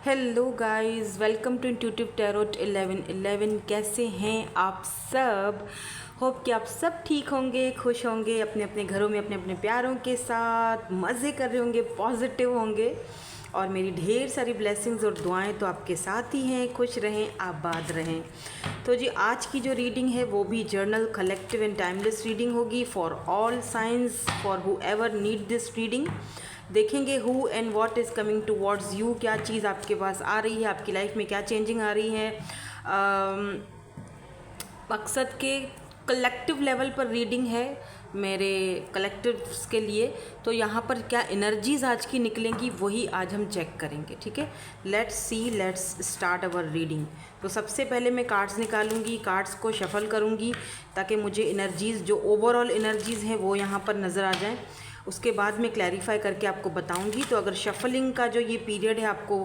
Hello guys, welcome to intuitive tarot 1111। कैसे हैं आप सब? होप कि आप सब ठीक होंगे, खुश होंगे, अपने अपने घरों में अपने अपने प्यारों के साथ मज़े कर रहे होंगे, पॉजिटिव होंगे। और मेरी ढेर सारी ब्लेसिंग्स और दुआएं तो आपके साथ ही हैं। खुश रहें, आबाद रहें। तो जी, आज की जो रीडिंग है वो भी journal collective and timeless reading होगी for all science, for whoever need this reading. देखेंगे who and what is coming towards you, क्या चीज़ आपके पास आ रही है, आपकी लाइफ में क्या चेंजिंग आ रही है। मकसद के कलेक्टिव लेवल पर रीडिंग है मेरे कलेक्टिव्स के लिए। तो यहाँ पर क्या एनर्जीज आज की निकलेंगी वही आज हम चेक करेंगे। ठीक है, let's see, let's start our reading. तो सबसे पहले मैं कार्ड्स निकालूंगी, कार्ड्स को शफल करूंगी ताकि मुझे एनर्जीज, जो ओवरऑल एनर्जीज हैं वो यहाँ पर नज़र आ जाएं। उसके बाद मैं क्लैरिफाई करके आपको बताऊंगी। तो अगर शफलिंग का जो ये पीरियड है आपको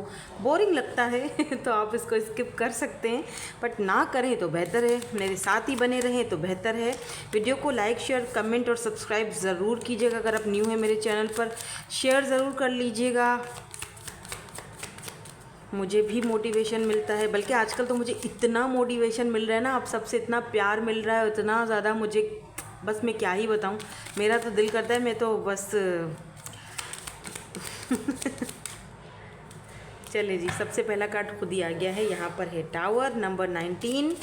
बोरिंग लगता है तो आप इसको स्किप कर सकते हैं, बट ना करें तो बेहतर है, मेरे साथ ही बने रहें तो बेहतर है। वीडियो को लाइक, शेयर, कमेंट और सब्सक्राइब ज़रूर कीजिएगा। अगर आप न्यू हैं मेरे चैनल पर, शेयर ज़रूर कर लीजिएगा, मुझे भी मोटिवेशन मिलता है। बल्कि आजकल तो मुझे इतना मोटिवेशन मिल रहा है ना, आप सबसे इतना प्यार मिल रहा है, इतना ज़्यादा, मुझे बस मैं क्या ही बताऊं। मेरा तो दिल करता है मैं तो बस चले जी, सबसे पहला कार्ड खुद ही आ गया है। यहाँ पर है टावर नंबर 19।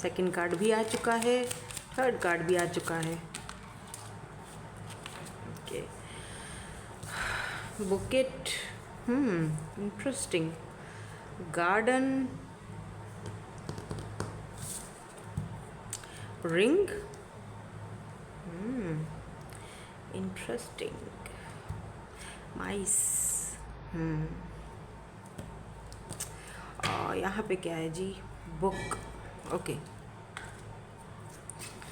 सेकंड कार्ड भी आ चुका है, थर्ड कार्ड भी आ चुका है। Okay, bouquet, interesting, garden, ring, interesting, mice. और यहाँ पे क्या है जी? बुक। ओके,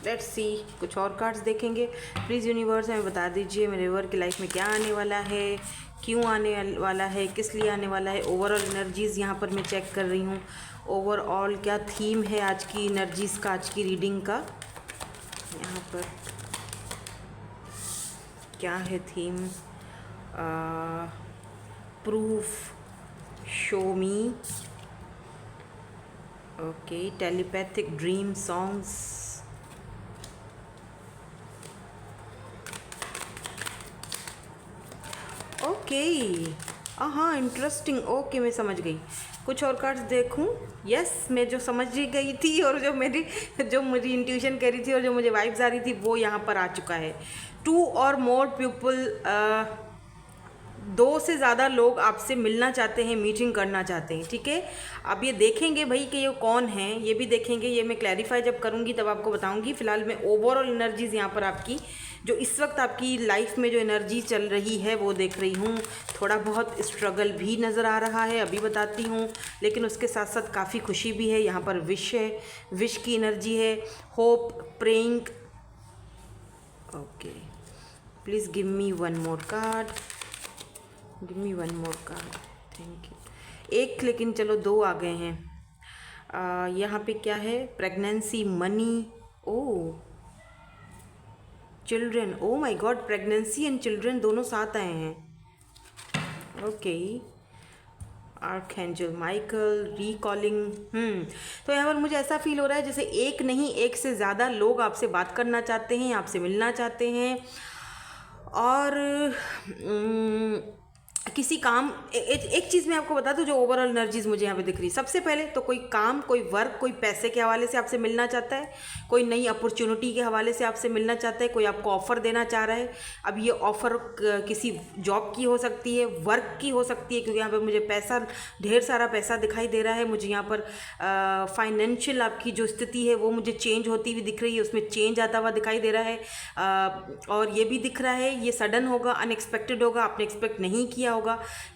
लेट्स सी, कुछ और कार्ड्स देखेंगे। प्लीज़ यूनिवर्स हमें बता दीजिए मेरे व्यूअर की लाइफ में क्या आने वाला है, क्यों आने वाला है, किस लिए आने वाला है। ओवरऑल एनर्जीज़ यहाँ पर मैं चेक कर रही हूँ। ओवरऑल क्या थीम है आज की एनर्जीज़ का, आज की रीडिंग का। यहाँ पर क्या है थीम? प्रूफ, शो मी, okay, telepathic, dream, songs, okay, हाँ, इंटरेस्टिंग। ओके, मैं समझ गई। कुछ और कार्ड्स देखूं? यस, मैं जो समझ गई थी और जो मुझे इंट्यूशन कह रही थी और जो मुझे वाइब्स आ रही थी वो यहाँ पर आ चुका है। 2 और मोर पीपल, 2 से ज़्यादा लोग आपसे मिलना चाहते हैं, मीटिंग करना चाहते हैं। ठीक है, अब ये देखेंगे भाई कि ये कौन है, ये भी देखेंगे। ये मैं क्लैरिफाई जब करूँगी तब आपको बताऊँगी। फिलहाल मैं ओवरऑल एनर्जीज़ यहाँ पर आपकी, जो इस वक्त आपकी लाइफ में जो एनर्जी चल रही है वो देख रही हूँ। थोड़ा बहुत स्ट्रगल भी नज़र आ रहा है, अभी बताती हूँ, लेकिन उसके साथ साथ काफ़ी खुशी भी है। यहाँ पर विश है, विश की एनर्जी है, hope, praying. Okay, please give me one more card, give me one more card, thank you. एक, लेकिन चलो 2 आ गए हैं। यहाँ पे क्या है? Pregnancy, money, oh, children. Oh my God, pregnancy and children दोनों साथ आए हैं। Okay, archangel Michael, recalling. तो यहाँ पर मुझे ऐसा फील हो रहा है जैसे एक नहीं, एक से ज़्यादा लोग आपसे बात करना चाहते हैं, आपसे मिलना चाहते हैं। और किसी काम, एक चीज़ मैं आपको बता दूं जो ओवरऑल एनर्जीज मुझे यहाँ पे दिख रही है। सबसे पहले तो कोई काम, कोई वर्क, कोई पैसे के हवाले से आपसे मिलना चाहता है, कोई नई अपॉर्चुनिटी के हवाले से आपसे मिलना चाहता है, कोई आपको ऑफ़र देना चाह रहा है। अब ये ऑफ़र किसी जॉब की हो सकती है, वर्क की हो सकती है, क्योंकि यहाँ पर मुझे पैसा, ढेर सारा पैसा दिखाई दे रहा है। मुझे यहाँ पर फाइनेंशियल आपकी जो स्थिति है वो मुझे चेंज होती हुई दिख रही है, उसमें चेंज आता हुआ दिखाई दे रहा है। और ये भी दिख रहा है ये सडन होगा, अनएक्सपेक्टेड होगा, आपने एक्सपेक्ट नहीं किया होगा।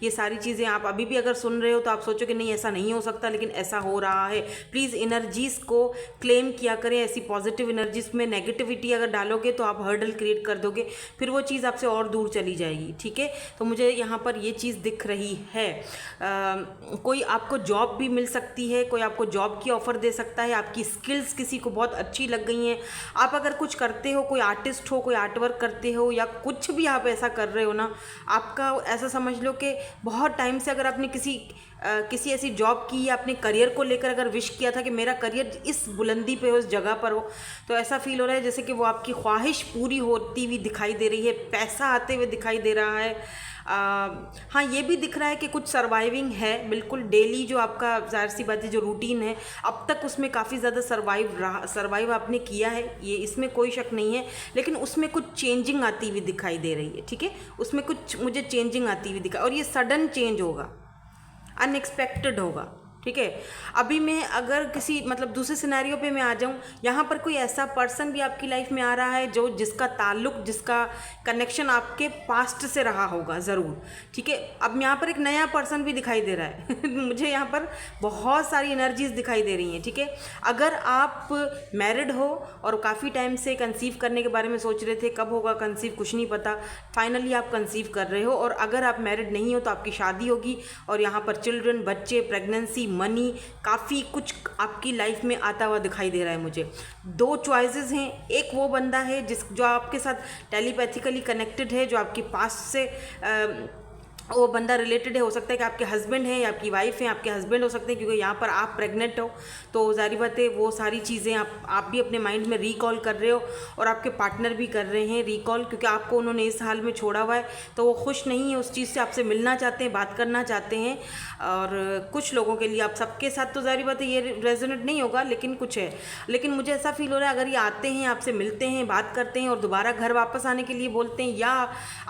ये सारी चीज़ें आप अभी भी अगर सुन रहे हो तो आप सोचोगे नहीं ऐसा नहीं हो सकता, लेकिन ऐसा हो रहा है। प्लीज़ एनर्जीज़ को क्लेम किया करें, ऐसी पॉजिटिव एनर्जीज में नेगेटिविटी अगर डालोगे तो आप हर्डल क्रिएट कर दोगे, फिर वो चीज़ आपसे और दूर चली जाएगी। ठीक है, तो मुझे यहाँ पर ये चीज़ दिख रही है। कोई आपको जॉब भी मिल सकती है, कोई आपको जॉब की ऑफ़र दे सकता है। आपकी स्किल्स किसी को बहुत अच्छी लग गई हैं। आप अगर कुछ करते हो, कोई आर्टिस्ट हो, कोई आर्ट वर्क करते हो, या कुछ भी आप ऐसा कर रहे हो ना, आपका ऐसा समझ समझ लो कि बहुत टाइम से अगर आपने किसी ऐसी जॉब की या अपने करियर को लेकर अगर विश किया था कि मेरा करियर इस बुलंदी पे हो, उस जगह पर हो, तो ऐसा फील हो रहा है जैसे कि वो आपकी ख्वाहिश पूरी होती हुई दिखाई दे रही है, पैसा आते हुए दिखाई दे रहा है। हाँ, ये भी दिख रहा है कि कुछ सर्वाइविंग है, बिल्कुल डेली जो आपका ज़ाहिर सी बात है जो रूटीन है अब तक उसमें काफ़ी ज़्यादा सर्वाइव आपने किया है, ये इसमें कोई शक नहीं है, लेकिन उसमें कुछ चेंजिंग आती हुई दिखाई दे रही है। ठीक है, उसमें कुछ मुझे चेंजिंग आती हुई दिखाई, और ये सडन चेंज होगा, अनएक्सपेक्टेड होगा। ठीक है, अभी मैं अगर किसी मतलब दूसरे सिनेरियो पे मैं आ जाऊँ, यहाँ पर कोई ऐसा पर्सन भी आपकी लाइफ में आ रहा है जो जिसका ताल्लुक, जिसका कनेक्शन आपके पास्ट से रहा होगा ज़रूर। ठीक है, अब यहाँ पर एक नया पर्सन भी दिखाई दे रहा है मुझे यहाँ पर बहुत सारी एनर्जीज दिखाई दे रही हैं। ठीक है, अगर आप मैरिड हो और काफ़ी टाइम से कंसीव करने के बारे में सोच रहे थे, कब होगा कंसीव कुछ नहीं पता, फाइनली आप कंसीव कर रहे हो, और अगर आप मैरिड नहीं हो तो आपकी शादी होगी, और यहाँ पर चिल्ड्रन, बच्चे, प्रेगनेंसी, मनी, काफ़ी कुछ आपकी लाइफ में आता हुआ दिखाई दे रहा है मुझे। दो चॉइसेस हैं, एक वो बंदा है जो आपके साथ टेलीपैथिकली कनेक्टेड है, जो आपके पास से वो बंदा रिलेटेड है, हो सकता है कि आपके हस्बैंड हैं या आपकी वाइफ हैं, आपके हस्बैंड हो सकते हैं, क्योंकि यहाँ पर आप प्रेग्नेंट हो, तो ज़ाहिर बात है वो सारी चीज़ें आप भी अपने माइंड में रिकॉल कर रहे हो, और आपके पार्टनर भी कर रहे हैं रिकॉल, क्योंकि आपको उन्होंने इस हाल में छोड़ा हुआ है, तो वो खुश नहीं है उस चीज़ से, आपसे मिलना चाहते हैं, बात करना चाहते हैं। और कुछ लोगों के लिए, आप सबके साथ तो ज़ाहिर बात है ये रेजोनेट नहीं होगा, लेकिन कुछ है, लेकिन मुझे ऐसा फील हो रहा है अगर ये आते हैं, आपसे मिलते हैं, बात करते हैं और दोबारा घर वापस आने के लिए बोलते हैं, या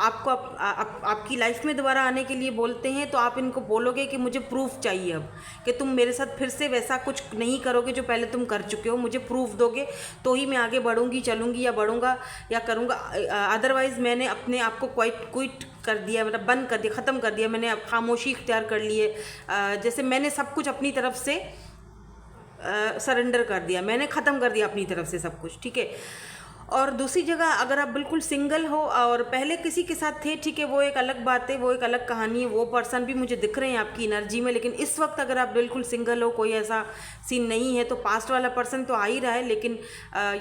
आपको आपकी लाइफ में दोबारा आने के लिए बोलते हैं, तो आप इनको बोलोगे कि मुझे प्रूफ चाहिए अब, कि तुम मेरे साथ फिर से वैसा कुछ नहीं करोगे जो पहले तुम कर चुके हो, मुझे प्रूफ दोगे तो ही मैं आगे बढ़ूंगी, चलूंगी, या बढ़ूंगा या करूंगा, अदरवाइज़ मैंने अपने आप को क्विट कर दिया, मतलब बंद कर दिया, ख़त्म कर दिया, मैंने अब खामोशी इख्तियार कर ली है, जैसे मैंने सब कुछ अपनी तरफ से सरेंडर कर दिया, मैंने ख़त्म कर दिया अपनी तरफ से सब कुछ। ठीक है, और दूसरी जगह अगर आप बिल्कुल सिंगल हो और पहले किसी के साथ थे, ठीक है, वो एक अलग बात है, वो एक अलग कहानी है, वो पर्सन भी मुझे दिख रहे हैं आपकी एनर्जी में, लेकिन इस वक्त अगर आप बिल्कुल सिंगल हो, कोई ऐसा सीन नहीं है, तो पास्ट वाला पर्सन तो आ ही रहा है, लेकिन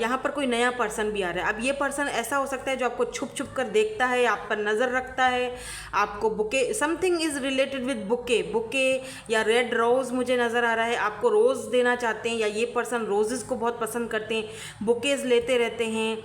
यहाँ पर कोई नया पर्सन भी आ रहा है। अब ये पर्सन ऐसा हो सकता है जो आपको छुप छुप कर देखता है, आप पर नज़र रखता है, आपको bouquet, something is related with bouquet या रेड रोज़ मुझे नज़र आ रहा है, आपको रोज़ देना चाहते हैं, या ये पर्सन रोजेज़ को बहुत पसंद करते हैं, बुकेज़ लेते रहते हैं।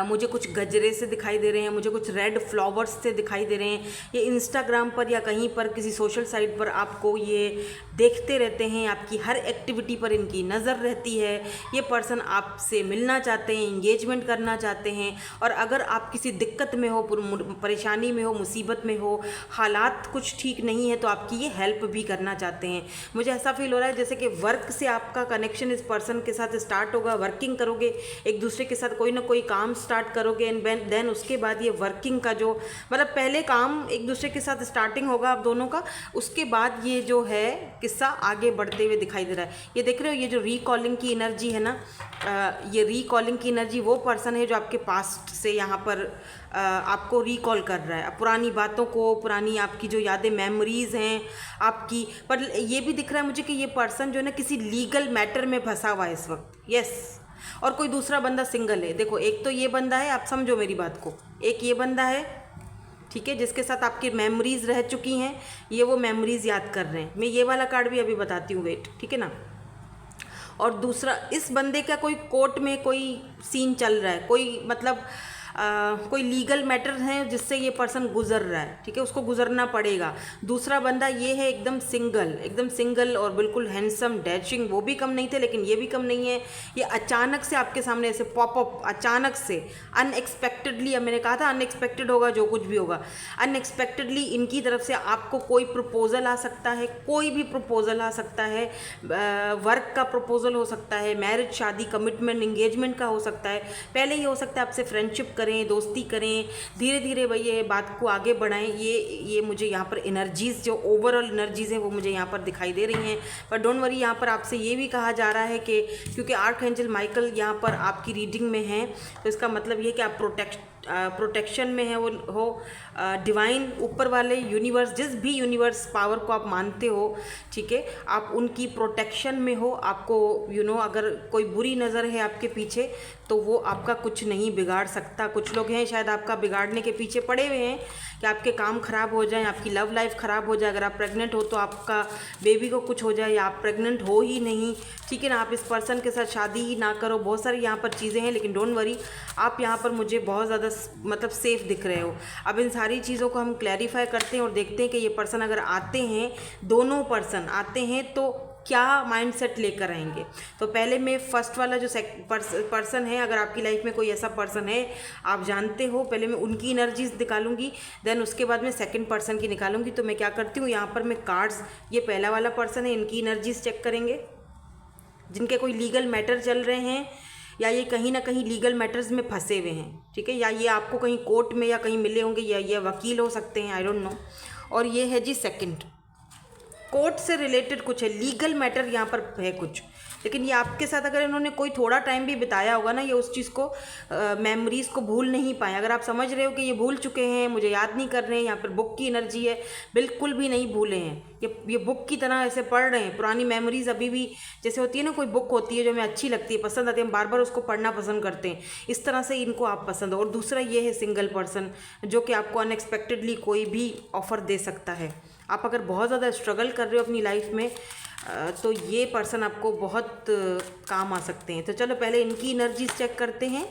मुझे कुछ गजरे से दिखाई दे रहे हैं, मुझे कुछ रेड फ्लावर्स से दिखाई दे रहे हैं, ये इंस्टाग्राम पर या कहीं पर किसी सोशल साइट पर आपको ये देखते रहते हैं, आपकी हर एक्टिविटी पर इनकी नज़र रहती है। ये पर्सन आपसे मिलना चाहते हैं, इंगेजमेंट करना चाहते हैं, और अगर आप किसी दिक्कत में हो, परेशानी में हो, मुसीबत में हो, हालात कुछ ठीक नहीं है, तो आपकी ये हेल्प भी करना चाहते हैं। मुझे ऐसा फील हो रहा है जैसे कि वर्क से आपका कनेक्शन इस पर्सन के साथ स्टार्ट होगा, वर्किंग करोगे, एक दूसरे के साथ कोई ना कोई काम स्टार्ट करोगे, एंड देन उसके बाद ये वर्किंग का जो मतलब पहले काम एक दूसरे के साथ स्टार्टिंग होगा आप दोनों का, उसके बाद ये जो है किस्सा आगे बढ़ते हुए दिखाई दे रहा है। ये देख रहे हो, ये जो रिकॉलिंग की एनर्जी है ना, ये रिकॉलिंग की एनर्जी वो पर्सन है जो आपके पास्ट से यहाँ पर आपको रिकॉल कर रहा है, पुरानी बातों को, पुरानी आपकी जो यादें, मेमोरीज़ हैं आपकी। पर ये भी दिख रहा है मुझे कि ये पर्सन जो है ना किसी लीगल मैटर में फंसा हुआ है इस वक्त, यस, और कोई दूसरा बंदा सिंगल है। देखो, एक तो ये बंदा है, आप समझो मेरी बात को, एक ये बंदा है, ठीक है, जिसके साथ आपकी मेमोरीज़ रह चुकी हैं, ये वो मेमोरीज़ याद कर रहे हैं। मैं ये वाला कार्ड भी अभी बताती हूँ, वेट, ठीक है ना। और दूसरा, इस बंदे का कोई कोर्ट में कोई सीन चल रहा है, कोई मतलब कोई लीगल मैटर है जिससे ये पर्सन गुजर रहा है, ठीक है, उसको गुजरना पड़ेगा। दूसरा बंदा ये है एकदम सिंगल और बिल्कुल हैंडसम, डैशिंग, वो भी कम नहीं थे लेकिन ये भी कम नहीं है। ये अचानक से आपके सामने ऐसे पॉपअप, अचानक से, अनएक्सपेक्टेडली, अब मैंने कहा था अनएक्सपेक्टेड होगा जो कुछ भी होगा, अनएक्सपेक्टेडली इनकी तरफ से आपको कोई प्रपोजल आ सकता है, कोई भी प्रपोजल आ सकता है, वर्क का प्रपोजल हो सकता है, मैरिज, शादी, कमिटमेंट, इंगेजमेंट का हो सकता है। पहले ये हो सकता है आपसे फ्रेंडशिप करें, दोस्ती करें, धीरे धीरे भाई ये बात को आगे बढ़ाएं। ये मुझे यहाँ पर एनर्जीज़, जो ओवरऑल एनर्जीज़ हैं वो मुझे यहाँ पर दिखाई दे रही हैं। पर डोंट वरी, यहाँ पर आपसे ये भी कहा जा रहा है कि क्योंकि आर्कएंजल माइकल यहाँ पर आपकी रीडिंग में है, तो इसका मतलब ये कि आप प्रोटेक्शन में है, वो हो डिवाइन, ऊपर वाले यूनिवर्स, जिस भी यूनिवर्स पावर को आप मानते हो, ठीक है, आप उनकी प्रोटेक्शन में हो। आपको अगर कोई बुरी नज़र है आपके पीछे तो वो आपका कुछ नहीं बिगाड़ सकता। कुछ लोग हैं शायद आपका बिगाड़ने के पीछे पड़े हुए हैं, कि आपके काम ख़राब हो जाए, आपकी लव लाइफ ख़राब हो जाए, अगर आप प्रेग्नेंट हो तो आपका बेबी को कुछ हो जाए, या आप प्रेग्नेंट हो ही नहीं, ठीक है ना, आप इस पर्सन के साथ शादी ही ना करो। बहुत सारी यहाँ पर चीज़ें हैं, लेकिन डोंट वरी, आप यहाँ पर मुझे बहुत ज़्यादा मतलब सेफ़ दिख रहे हो। अब इन सारी चीज़ों को हम क्लैरिफाई करते हैं और देखते हैं कि ये पर्सन अगर आते हैं, दोनों पर्सन आते हैं तो क्या माइंडसेट लेकर आएंगे। तो पहले मैं फर्स्ट वाला जो पर्सन है, अगर आपकी लाइफ में कोई ऐसा पर्सन है आप जानते हो, पहले मैं उनकी एनर्जीज निकालूंगी, देन उसके बाद मैं सेकंड पर्सन की निकालूंगी। तो मैं क्या करती हूँ, यहाँ पर मैं कार्ड्स, ये पहला वाला पर्सन है, इनकी एनर्जीज चेक करेंगे, जिनके कोई लीगल मैटर चल रहे हैं या ये कहीं ना कहीं लीगल मैटर्स में फंसे हुए हैं, ठीक है, या ये आपको कहीं कोर्ट में या कहीं मिले होंगे, या ये वकील हो सकते हैं, आई डोंट नो। और ये है जी सेकंड, कोर्ट से रिलेटेड कुछ है, लीगल मैटर यहाँ पर है कुछ, लेकिन ये आपके साथ अगर इन्होंने कोई थोड़ा टाइम भी बिताया होगा ना, ये उस चीज़ को मेमोरीज़ को भूल नहीं पाए। अगर आप समझ रहे हो कि ये भूल चुके हैं, मुझे याद नहीं कर रहे हैं, यहाँ पर बुक की एनर्जी है, बिल्कुल भी नहीं भूले हैं, ये बुक की तरह ऐसे पढ़ रहे हैं, पुरानी मेमोरीज अभी भी, जैसे होती है ना कोई बुक होती है जो हमें अच्छी लगती है, पसंद आती है, हम बार बार उसको पढ़ना पसंद करते हैं, इस तरह से इनको आप पसंद हो। और दूसरा ये है सिंगल पर्सन, जो कि आपको अनएक्सपेक्टेडली कोई भी ऑफ़र दे सकता है। आप अगर बहुत ज़्यादा स्ट्रगल कर रहे हो अपनी लाइफ में, तो ये पर्सन आपको बहुत काम आ सकते हैं। तो चलो पहले इनकी एनर्जीज चेक करते हैं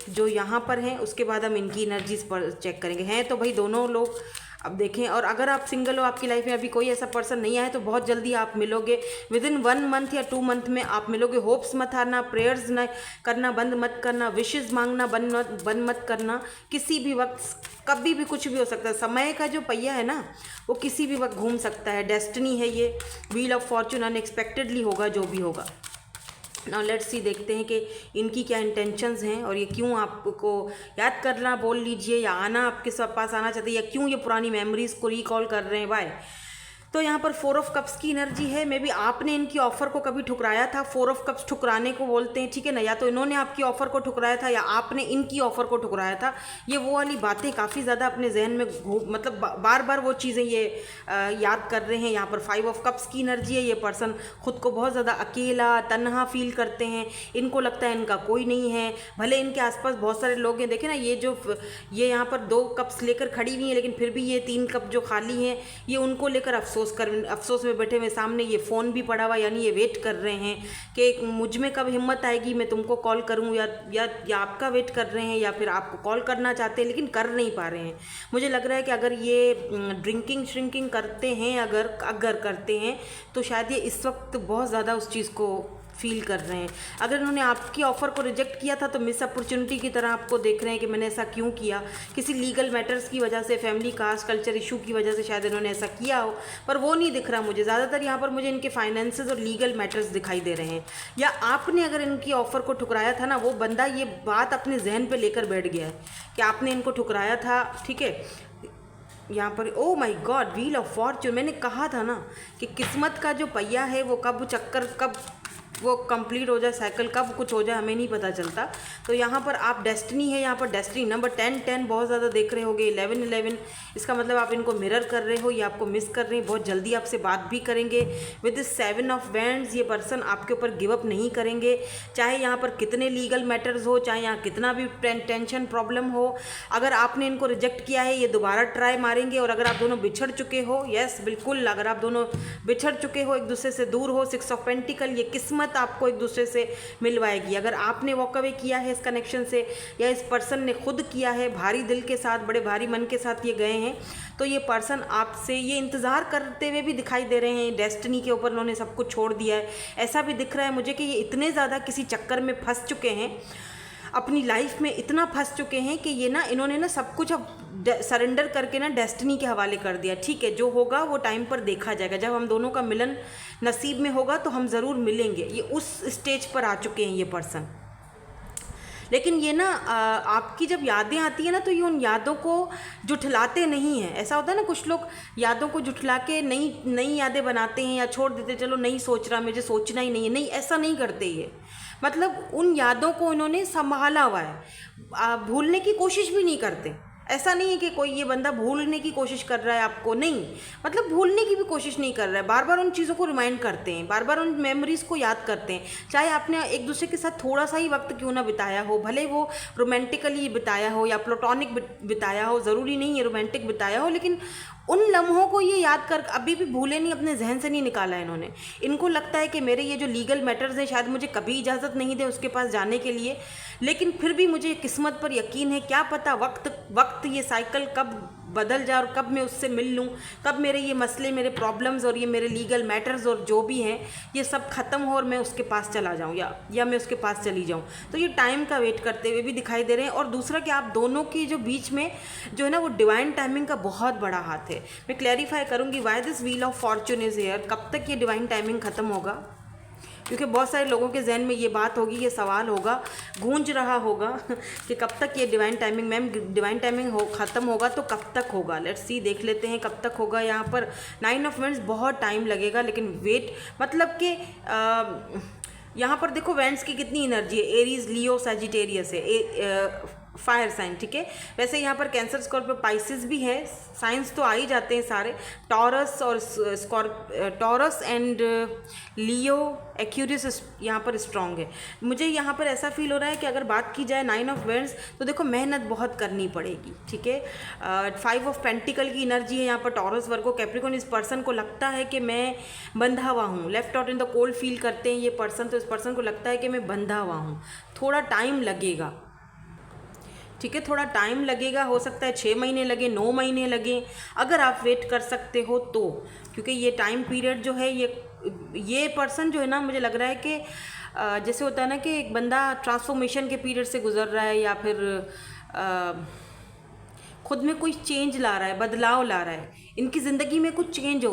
जो यहाँ पर हैं, उसके बाद हम इनकी एनर्जीज पर चेक करेंगे। हैं तो भाई दोनों लोग, अब देखें, और अगर आप सिंगल हो, आपकी लाइफ में अभी कोई ऐसा पर्सन नहीं आया, तो बहुत जल्दी आप मिलोगे, विद इन 1 मंथ या 2 मंथ में आप मिलोगे। होप्स मत हारना, प्रेयर्स न करना बंद मत करना, विशेज़ मांगना बंद मत करना। किसी भी वक्त कभी भी कुछ भी हो सकता है, समय का जो पहिया है ना वो किसी भी वक्त घूम सकता है, डेस्टिनी है ये, व्हील ऑफ फॉर्चून, अनएक्सपेक्टेडली होगा जो भी होगा। नाउ लेट्स सी, देखते हैं कि इनकी क्या इंटेंशंस हैं और ये क्यों आपको याद करना बोल लीजिए, या आना आपके पास आना चाहते हैं, या क्यों ये पुरानी मेमोरीज़ को रिकॉल कर रहे हैं, वाई। तो यहाँ पर 4 ऑफ कप्स की एनर्जी है। मे बी आपने इनकी ऑफ़र को कभी ठुकराया था, 4 ऑफ कप्स ठुकराने को बोलते हैं, ठीक है ना, या तो इन्होंने आपकी ऑफ़र को ठुकराया था या आपने इनकी ऑफ़र को ठुकराया था। ये वो वाली बातें काफ़ी ज़्यादा अपने जहन में मतलब बार बार वो चीज़ें ये याद कर रहे हैं। यहाँ पर 5 ऑफ कप्स की एनर्जी है। ये पर्सन खुद को बहुत ज़्यादा अकेला तन्हा फील करते हैं, इनको लगता है इनका कोई नहीं है, भले इनके आसपास बहुत सारे लोग हैं। देखें ना, ये यहाँ पर 2 कप्स लेकर खड़ी हुई हैं, लेकिन फिर भी ये 3 कप जो खाली हैं ये उनको लेकर अफसोस में बैठे हुए, सामने ये फ़ोन भी पड़ा हुआ, यानी ये वेट कर रहे हैं कि मुझ में कब हिम्मत आएगी मैं तुमको कॉल करूं, या आपका वेट कर रहे हैं, या फिर आपको कॉल करना चाहते हैं लेकिन कर नहीं पा रहे हैं। मुझे लग रहा है कि अगर ये ड्रिंकिंग श्रिंकिंग करते हैं, अगर करते हैं तो शायद ये इस वक्त बहुत ज़्यादा उस चीज़ को फील कर रहे हैं। अगर इन्होंने आपकी ऑफ़र को रिजेक्ट किया था तो मिस अपॉर्चुनिटी की तरह आपको देख रहे हैं कि मैंने ऐसा क्यों किया, किसी लीगल मैटर्स की वजह से, फैमिली कास्ट कल्चर इशू की वजह से शायद इन्होंने ऐसा किया हो, पर वो नहीं दिख रहा मुझे। ज़्यादातर यहाँ पर मुझे इनके फाइनेंसेस और लीगल मैटर्स दिखाई दे रहे हैं। या आपने अगर इनकी ऑफ़र को ठुकराया था ना, वो बंदा ये बात अपने जहन पर लेकर बैठ गया है कि आपने इनको ठुकराया था, ठीक है। यहाँ पर ओ my God, wheel of Fortune, मैंने कहा था ना कि किस्मत का जो पहिया है वो कब वो कंप्लीट हो जाए, साइकिल कब कुछ हो जाए हमें नहीं पता चलता। तो यहाँ पर आप डेस्टिनी है, यहाँ पर डेस्टिनी नंबर 10 बहुत ज़्यादा देख रहे होगे, 11 इसका मतलब आप इनको मिरर कर रहे हो या आपको मिस कर रहे हैं। बहुत जल्दी आपसे बात भी करेंगे। विद दिस 7 ऑफ वैंड्स ये पर्सन आपके ऊपर गिव अप नहीं करेंगे, चाहे यहाँ पर कितने लीगल मैटर्स हो, चाहे यहाँ कितना भी टेंशन प्रॉब्लम हो। अगर आपने इनको रिजेक्ट किया है ये दोबारा ट्राई मारेंगे। और अगर आप दोनों बिछड़ चुके हो, यस बिल्कुल, अगर आप दोनों बिछड़ चुके हो, एक दूसरे से दूर हो, 6 ऑफ पेंटिकल, ये किस्मत आपको एक दूसरे से मिलवाएगी। अगर आपने वॉक अवे किया है इस कनेक्शन से, या इस पर्सन ने खुद किया है, भारी दिल के साथ, बड़े भारी मन के साथ ये गए हैं, तो ये पर्सन आपसे ये इंतज़ार करते हुए भी दिखाई दे रहे हैं। डेस्टिनी के ऊपर उन्होंने सब कुछ छोड़ दिया है। ऐसा भी दिख रहा है मुझे कि ये इतने ज़्यादा किसी चक्कर में फंस चुके हैं, अपनी लाइफ में इतना फंस चुके हैं कि ये ना इन्होंने ना सब कुछ अब सरेंडर करके ना डेस्टिनी के हवाले कर दिया। ठीक है, जो होगा वो टाइम पर देखा जाएगा, जब हम दोनों का मिलन नसीब में होगा तो हम ज़रूर मिलेंगे। ये उस स्टेज पर आ चुके हैं ये पर्सन। लेकिन ये ना आपकी जब यादें आती है ना, तो ये उन यादों को जुठलाते नहीं हैं। ऐसा होता है ना, कुछ लोग यादों को जुठला के नई यादें बनाते हैं या छोड़ देते, चलो नहीं सोच रहा, मुझे सोचना ही नहीं है। नहीं, ऐसा नहीं करते ये, मतलब उन यादों को इन्होंने संभाला हुआ है, भूलने की कोशिश भी नहीं करते। ऐसा नहीं है कि कोई ये बंदा भूलने की कोशिश कर रहा है आपको, नहीं, मतलब भूलने की भी कोशिश नहीं कर रहा है, बार बार उन चीज़ों को रिमाइंड करते हैं, बार बार उन मेमोरीज़ को याद करते हैं। चाहे आपने एक दूसरे के साथ थोड़ा सा ही वक्त क्यों ना बिताया हो, भले वो रोमांटिकली बिताया हो या प्लेटोनिक बिताया हो, ज़रूरी नहीं है रोमांटिक बिताया हो, लेकिन उन लम्हों को ये याद कर अभी भी भूले नहीं, अपने जहन से नहीं निकाला इन्होंने। इनको लगता है कि मेरे ये जो लीगल मैटर्स हैं शायद मुझे कभी इजाज़त नहीं दे उसके पास जाने के लिए, लेकिन फिर भी मुझे किस्मत पर यकीन है, क्या पता वक्त ये साइकिल कब बदल जाए और कब मैं उससे मिल लूँ, कब मेरे ये मसले, मेरे प्रॉब्लम्स और ये मेरे लीगल मैटर्स और जो भी हैं ये सब ख़त्म हो और मैं उसके पास चला जाऊँ या मैं उसके पास चली जाऊँ। तो ये टाइम का वेट करते हुए भी दिखाई दे रहे हैं। और दूसरा कि आप दोनों की जो बीच में जो है ना वो डिवाइन टाइमिंग का बहुत बड़ा हाथ है। मैं क्लैरिफाई करूँगी why this wheel of Fortune is here, कब तक ये डिवाइन टाइमिंग ख़त्म होगा, क्योंकि बहुत सारे लोगों के जहन में ये बात होगी, ये सवाल होगा, गूंज रहा होगा कि कब तक ये divine timing, ma'am divine timing ख़त्म होगा तो कब तक होगा। लेट्स सी, देख लेते हैं कब तक होगा। यहाँ पर 9 ऑफ वेंड्स, बहुत टाइम लगेगा, लेकिन वेट मतलब कि यहाँ पर देखो वेंड्स की कितनी एनर्जी है, एरीज, लियो, सैजिटेरियस है, फायर साइन, ठीक है। वैसे यहाँ पर कैंसर, स्कॉर्पियो, पाइसिस भी है, साइंस तो आ ही जाते हैं सारे, टॉरस और टॉरस एंड लियो, एक्यूरियस यहाँ पर स्ट्रॉन्ग है। मुझे यहाँ पर ऐसा फील हो रहा है कि अगर बात की जाए 9 ऑफ वेंड्स तो देखो मेहनत बहुत करनी पड़ेगी, ठीक है। 5 ऑफ पेंटिकल की एनर्जी है यहाँ पर, टॉरस, वर्गो, कैप्रिकॉर्न। इस पर्सन को लगता है कि मैं बंधा हुआ हूँ, left out in the cold feel करते हैं ये पर्सन, तो इस पर्सन को लगता है कि मैं बंधा हुआ हूँ, थोड़ा टाइम लगेगा, ठीक है, थोड़ा टाइम लगेगा, हो सकता है 6 महीने लगे, 9 महीने लगे, अगर आप वेट कर सकते हो तो, क्योंकि ये टाइम पीरियड जो है ये पर्सन जो है ना, मुझे लग रहा है कि जैसे होता है ना कि एक बंदा ट्रांसफॉर्मेशन के पीरियड से गुजर रहा है या फिर खुद में कोई चेंज ला रहा है, बदलाव ला रहा है, इनकी ज़िंदगी में कुछ चेंज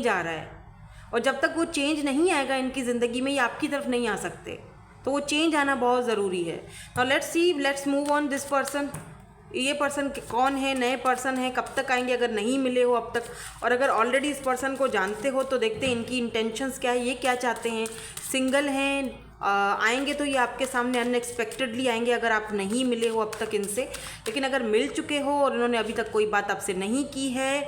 आ रहा है, और जब तक वो चेंज नहीं आएगा इनकी ज़िंदगी में, ये आपकी तरफ नहीं आ सकते, तो वो चेंज आना बहुत ज़रूरी है। Now let's see, let's move on this person. ये पर्सन कौन है, नए पर्सन है, कब तक आएंगे, अगर नहीं मिले हो अब तक, और अगर ऑलरेडी इस पर्सन को जानते हो तो देखते हैं इनकी इंटेंशंस क्या है, ये क्या चाहते हैं। सिंगल हैं, आएंगे तो ये आपके सामने अनएक्सपेक्टेडली आएंगे अगर आप नहीं मिले हो अब तक इनसे, लेकिन अगर मिल चुके हो और इन्होंने अभी तक कोई बात आपसे नहीं की है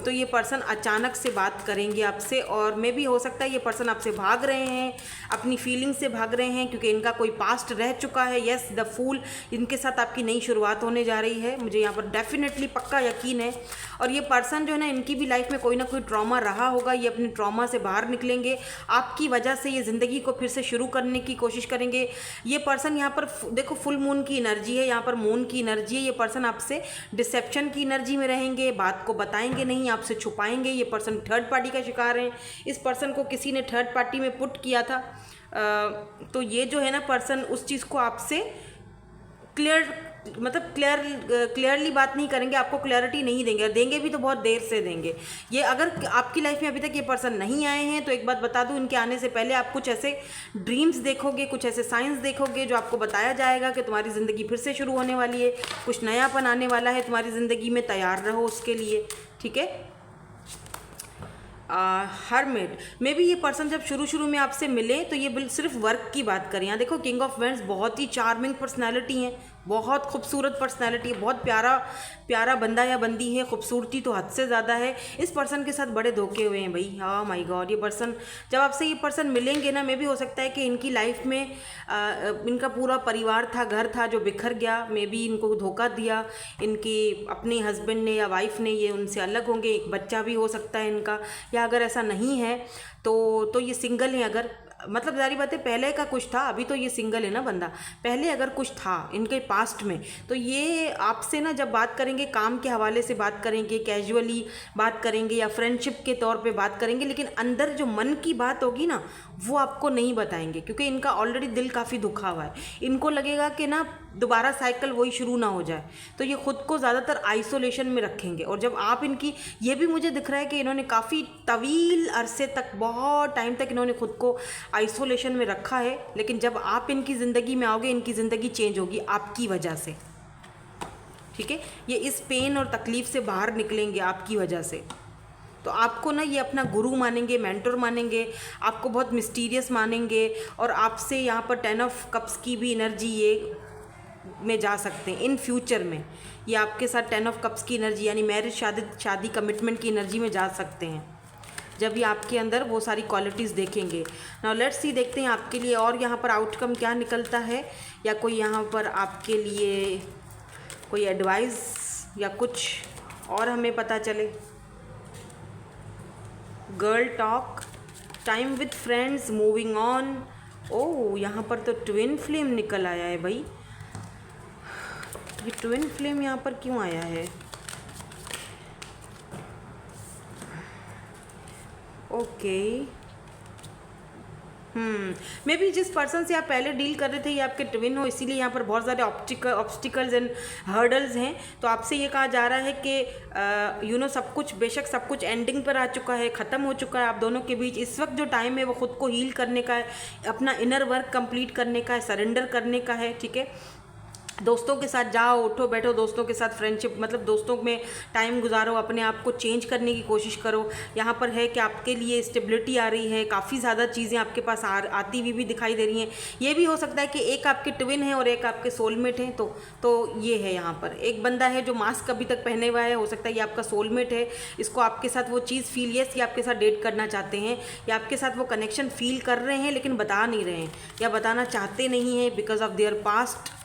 तो ये पर्सन अचानक से बात करेंगे आपसे, और मे भी हो सकता है ये पर्सन आपसे भाग रहे हैं, अपनी फीलिंग से भाग रहे हैं, क्योंकि इनका कोई पास्ट रह चुका है। यस, द फूल, इनके साथ आपकी नई शुरुआत होने जा रही है, मुझे यहाँ पर डेफिनेटली पक्का यकीन है। और ये पर्सन जो है ना, इनकी भी लाइफ में कोई ना कोई ट्रॉमा रहा होगा, ये अपने ट्रॉमा से बाहर निकलेंगे, आपकी वजह से ये ज़िंदगी को फिर से शुरू करने की कोशिश करेंगे। ये पर्सन यहाँ पर देखो फुल मून की एनर्जी है, यहाँ पर मून की एनर्जी है। ये पर्सन आपसे डिसेप्शन की एनर्जी में रहेंगे, बात को बताएंगे नहीं, आपसे छुपाएंगे। ये पर्सन थर्ड पार्टी का शिकार है, इस पर्सन को किसी ने थर्ड पार्टी में पुट किया था, तो ये जो है ना पर्सन उस चीज़ को आपसे क्लियरली बात नहीं करेंगे, आपको क्लैरिटी नहीं देंगे, और देंगे भी तो बहुत देर से देंगे। ये अगर आपकी लाइफ में अभी तक ये पर्सन नहीं आए हैं तो एक बात बता दूं, इनके आने से पहले आप कुछ ऐसे ड्रीम्स देखोगे, कुछ ऐसे साइंस देखोगे जो आपको बताया जाएगा कि तुम्हारी ज़िंदगी फिर से शुरू होने वाली है, कुछ नयापन आने वाला है तुम्हारी ज़िंदगी में, तैयार रहो उसके लिए, ठीक है। हरमिट में भी ये पर्सन जब शुरू में आपसे मिले तो ये सिर्फ वर्क की बात करें। यहाँ देखो किंग ऑफ वेंड्स, बहुत ही चार्मिंग पर्सनैलिटी है, बहुत खूबसूरत पर्सनैलिटी है, बहुत प्यारा बंदा या बंदी है, खूबसूरती तो हद से ज़्यादा है। इस पर्सन के साथ बड़े धोखे हुए हैं भाई, हाँ माय गॉड। ये पर्सन जब आपसे ये पर्सन मिलेंगे ना, मे भी हो सकता है कि इनकी लाइफ में इनका पूरा परिवार था, घर था जो बिखर गया, मे भी इनको धोखा दिया इनके अपने हस्बैंड ने या वाइफ ने, ये उनसे अलग होंगे, एक बच्चा भी हो सकता है इनका, या अगर ऐसा नहीं है तो ये सिंगल है। अगर मतलब सारी बातें, पहले का कुछ था, अभी तो ये सिंगल है ना बंदा, पहले अगर कुछ था इनके पास्ट में तो ये आपसे ना जब बात करेंगे काम के हवाले से बात करेंगे, कैजुअली बात करेंगे या फ्रेंडशिप के तौर पे बात करेंगे, लेकिन अंदर जो मन की बात होगी ना वो आपको नहीं बताएंगे, क्योंकि इनका ऑलरेडी दिल काफ़ी दुखा हुआ है। इनको लगेगा कि ना दोबारा साइकिल वही शुरू ना हो जाए, तो ये खुद को ज़्यादातर आइसोलेशन में रखेंगे। और जब आप इनकी, ये भी मुझे दिख रहा है कि इन्होंने काफ़ी तवील अरसे तक, बहुत टाइम तक इन्होंने खुद को आइसोलेशन में रखा है, लेकिन जब आप इनकी ज़िंदगी में आओगे इनकी ज़िंदगी चेंज होगी आपकी वजह से, ठीक है। ये इस पेन और तकलीफ़ से बाहर निकलेंगे आपकी वजह से। तो आपको ना ये अपना गुरु मानेंगे, मेंटर मानेंगे, आपको बहुत मिस्टीरियस मानेंगे, और आपसे यहाँ पर 10 ऑफ कप्स की भी एनर्जी, ये में जा सकते हैं इन फ्यूचर में। ये आपके साथ 10 ऑफ कप्स की एनर्जी यानी मैरिज, शादी कमिटमेंट की एनर्जी में जा सकते हैं जब ये आपके अंदर वो सारी क्वालिटीज़ देखेंगे। नाउ लेट्स सी, देखते हैं आपके लिए और यहाँ पर आउटकम क्या निकलता है, या कोई यहाँ पर आपके लिए कोई एडवाइस या कुछ और हमें पता चले। Girl talk, time with friends, moving on. Oh, यहाँ पर तो ट्विन फ्लेम निकल आया है भाई। ये ट्विन फ्लेम यहाँ पर क्यों आया है? ओके, मे बी जिस पर्सन से आप पहले डील कर रहे थे ये आपके ट्विन हो, इसीलिए यहाँ पर बहुत सारे ऑब्स्टिकल्स एंड हर्डल्स हैं। तो आपसे ये कहा जा रहा है कि यू नो सब कुछ, बेशक सब कुछ एंडिंग पर आ चुका है, ख़त्म हो चुका है आप दोनों के बीच। इस वक्त जो टाइम है वो खुद को हील करने का है, अपना इनर वर्क कंप्लीट करने का है, सरेंडर करने का है। ठीक है, दोस्तों के साथ जाओ, उठो बैठो, दोस्तों के साथ फ्रेंडशिप, मतलब दोस्तों में टाइम गुजारो, अपने आप को चेंज करने की कोशिश करो। यहाँ पर है कि आपके लिए स्टेबिलिटी आ रही है, काफ़ी ज़्यादा चीज़ें आपके पास आती हुई भी दिखाई दे रही हैं। ये भी हो सकता है कि एक आपके ट्विन है और एक आपके सोलमेट हैं। तो ये है, यहाँ पर एक बंदा है जो मास्क अभी तक पहने हुआ है, हो सकता है ये आपका सोलमेट है। इसको आपके साथ वो चीज़ फील, ये आपके साथ डेट करना चाहते हैं, या आपके साथ वो कनेक्शन फील कर रहे हैं लेकिन बता नहीं रहे हैं या बताना चाहते नहीं हैं बिकॉज ऑफ देयर पास्ट।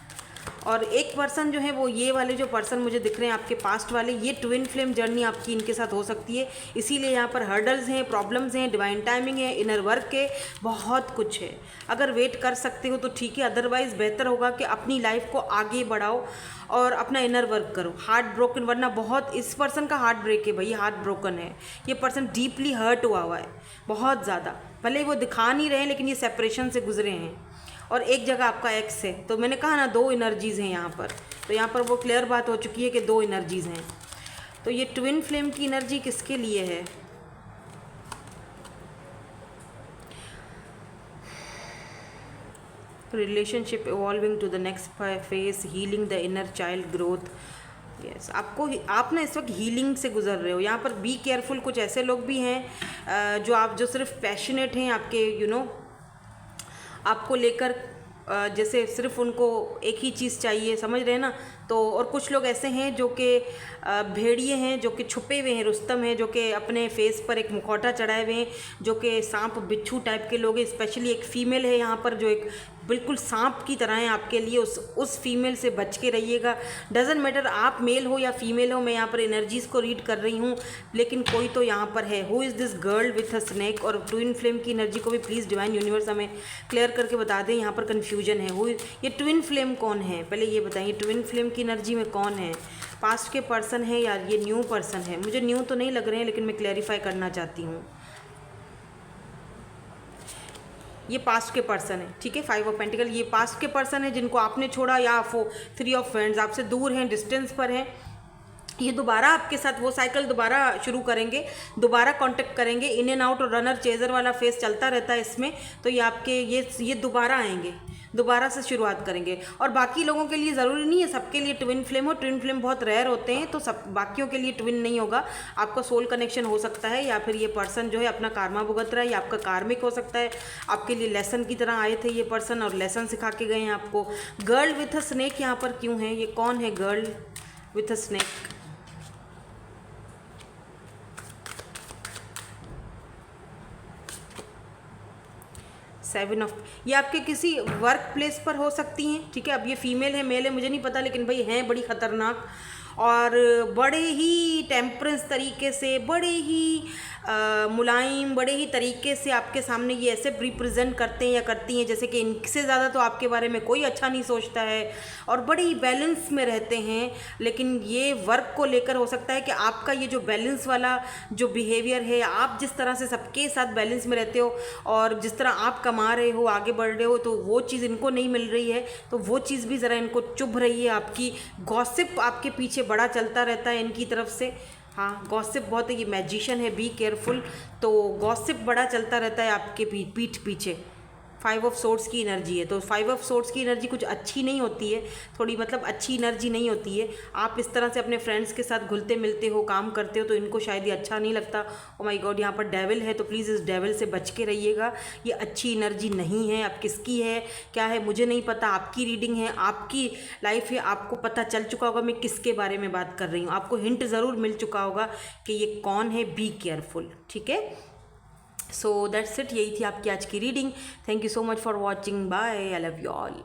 और एक पर्सन जो है वो ये वाले जो पर्सन मुझे दिख रहे हैं आपके पास्ट वाले, ये ट्विन फ्लेम जर्नी आपकी इनके साथ हो सकती है। इसीलिए यहाँ पर हर्डल्स हैं, प्रॉब्लम्स हैं, डिवाइन टाइमिंग है, इनर वर्क है, बहुत कुछ है। अगर वेट कर सकते हो तो ठीक है, अदरवाइज़ बेहतर होगा कि अपनी लाइफ को आगे बढ़ाओ और अपना इनर वर्क करो। हार्ट ब्रोकन, वरना बहुत, इस पर्सन का हार्ट ब्रेक है भाई, हार्ट ब्रोकन है। ये पर्सन डीपली हर्ट हुआ है बहुत ज़्यादा, भले वो दिखा नहीं रहे हैं लेकिन ये सेपरेशन से गुजरे हैं। और एक जगह आपका एक्स है, तो मैंने कहा ना 2 एनर्जीज़ हैं यहाँ पर, तो यहाँ पर वो क्लियर बात हो चुकी है कि 2 एनर्जीज़ हैं। तो ये ट्विन फ्लेम की एनर्जी किसके लिए है? Relationship evolving to the next phase, healing the inner child growth. Yes, आप ना इस वक्त हीलिंग से गुजर रहे हो। यहाँ पर बी केयरफुल, कुछ ऐसे लोग भी हैं जो सिर्फ पैशनेट हैं आपके, यू नो, आपको लेकर, जैसे सिर्फ उनको एक ही चीज़ चाहिए, समझ रहे हैं ना। तो और कुछ लोग ऐसे हैं जो कि भेड़िए हैं, जो कि छुपे हुए हैं, रुस्तम हैं, जो कि अपने फेस पर एक मुखौटा चढ़ाए हुए हैं, जो कि सांप बिच्छू टाइप के लोग हैं। स्पेशली एक फ़ीमेल है यहाँ पर जो एक बिल्कुल सांप की तरह है आपके लिए, उस फीमेल से बच के रहिएगा। डजेंट मैटर आप मेल हो या फीमेल हो, मैं यहाँ पर एनर्जीज़ को रीड कर रही हूँ, लेकिन कोई तो यहाँ पर है। Who is this girl with a snake? और ट्विन फ्लेम की एनर्जी को भी प्लीज़ डिवाइन यूनिवर्स हमें क्लियर करके बता दें, यहाँ पर कन्फ्यूजन है। ये ट्विन फ्लेम कौन है, पहले ये बताइए। ट्विन फ्लेम की एनर्जी में कौन है? पास्ट के पर्सन है या ये न्यू पर्सन है? मुझे न्यू तो नहीं लग रहे हैं लेकिन मैं क्लैरिफाई करना चाहती हूँ। ये पास्ट के पर्सन है, ठीक है। 5 ऑफ पेंटिकल, ये पास्ट के पर्सन है जिनको आपने छोड़ा, या 3 ऑफ फ्रेंड्स आपसे दूर हैं, डिस्टेंस पर हैं। ये दोबारा आपके साथ वो साइकिल दोबारा शुरू करेंगे, दोबारा कांटेक्ट करेंगे। इन एंड आउट और रनर चेजर वाला फेस चलता रहता है इसमें। तो ये आपके ये दोबारा आएंगे, दोबारा से शुरुआत करेंगे। और बाकी लोगों के लिए ज़रूरी नहीं है सबके लिए ट्विन फ्लेम हो, ट्विन फ्लेम बहुत रेयर होते हैं, तो सब बाकियों के लिए ट्विन नहीं होगा। आपका सोल कनेक्शन हो सकता है, या फिर ये पर्सन जो है अपना कारमा भुगत रहा है, या आपका कार्मिक हो सकता है। आपके लिए लेसन की तरह आए थे ये पर्सन और लेसन सिखा के गए हैं आपको। गर्ल विथ अ स्नेक यहाँ पर क्यों है? ये कौन है girl with a snake? Seven of, ये आपके किसी वर्क प्लेस पर हो सकती हैं, ठीक है। अब ये फीमेल है मेल है मुझे नहीं पता, लेकिन भाई हैं बड़ी ख़तरनाक और बड़े ही टेम्परेंस तरीके से, बड़े ही मुलायम, बड़े ही तरीके से आपके सामने ये ऐसे रिप्रेजेंट करते हैं या करती हैं जैसे कि इनसे ज़्यादा तो आपके बारे में कोई अच्छा नहीं सोचता है, और बड़े ही बैलेंस में रहते हैं। लेकिन ये वर्क को लेकर हो सकता है कि आपका ये जो बैलेंस वाला जो बिहेवियर है, आप जिस तरह से सबके साथ बैलेंस में रहते हो और जिस तरह आप कमा रहे हो, आगे बढ़ रहे हो, तो वो चीज़ इनको नहीं मिल रही है, तो वो चीज़ भी ज़रा इनको चुभ रही है। आपकी गॉसिप आपके पीछे बड़ा चलता रहता है इनकी तरफ से। हाँ, गॉसिप बहुत है, ये मैजिशियन है, बी केयरफुल। तो गॉसिप बड़ा चलता रहता है आपके पीठ पीछे। 5 ऑफ सोर्ड्स की एनर्जी है, तो 5 ऑफ सोर्ड्स की एनर्जी कुछ अच्छी नहीं होती है, थोड़ी मतलब अच्छी एनर्जी नहीं होती है। आप इस तरह से अपने फ्रेंड्स के साथ घुलते मिलते हो, काम करते हो, तो इनको शायद ये अच्छा नहीं लगता। ओ माय गॉड, यहाँ पर डेविल है, तो प्लीज़ इस डेविल से बच के रहिएगा। ये अच्छी एनर्जी नहीं है। अब किसकी है क्या है मुझे नहीं पता, आपकी रीडिंग है, आपकी लाइफ है, आपको पता चल चुका होगा मैं किसके बारे में बात कर रही हूँ, आपको हिंट ज़रूर मिल चुका होगा कि ये कौन है। बी केयरफुल, ठीक है। सो दैट्स इट, यही थी आपकी आज की reading. Thank you so much for watching, bye, I love you all.